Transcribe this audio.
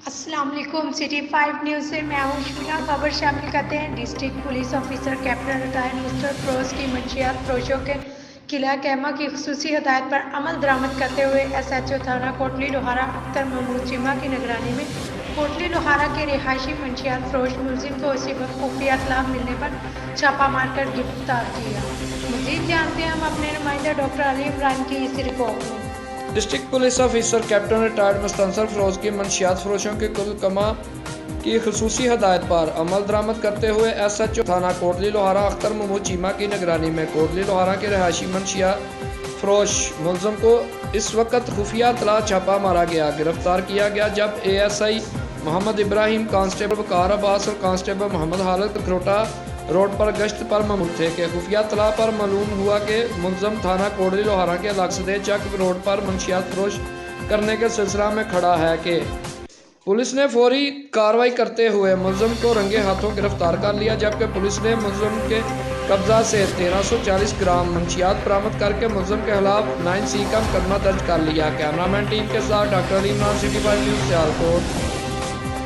अस्सलाम वालेकुम। City 5 news से मैं हूं शुना। खबर शामिल करते हैं। District police officer captain retired Nusrat furrows की मंशियात फरोशों के किला कहमा की खुसूसी हदायत पर अमल दरामद करते हुए SHO थाना कोटली लोहारा अख्तर महमूद चिमा की निगरानी में कोटली लोहारा के रिहायशी मंशियात फरोश मुलजिम को इसी वक्त खुफिया इत्तला मिलने पर छापा मारकर गिरफ्तार किया। मजीद जानते हैं हम अपने नुमाइंदा डॉक्टर अली इमरान की इस रिपोर्ट में। District police officer captain retired Mustansar furrows की मंशियात फरोशों के कुल कमा की खसूसी हदायत पर अमल दरामद करते हुए SHO थाना कोटली लोहारा अख्तर महमूद चीमा की निगरानी में कोटली लोहारा के रहायशी मंशियात फरोश मुलजम को इस वक्त खुफिया इत्तला छापा मारा गया गिरफ्तार किया गया जब ASI मोहम्मद इब्राहिम, कांस्टेबल वकार अब्बास और कांस्टेबल मोहम्मद हालत खरोटा रोड पर गश्त पर ममूर थे कि खुफिया तला पर मालूम हुआ कि मुलजम थाना कोटली लोहारा के लक्सदे चक रोड पर मंशियात फरोश करने के सिलसिला में खड़ा है कि पुलिस ने फौरी कार्रवाई करते हुए मुलजम को रंगे हाथों गिरफ्तार कर लिया, जबकि पुलिस ने मुलजम के कब्जा से 1340 ग्राम मंशियात बरामद करके मुलजम के खिलाफ 9C का मुकदमा दर्ज कर लिया। कैमरामैन टीम के साथ doctor Ali Imran, city 5 news Sialkot.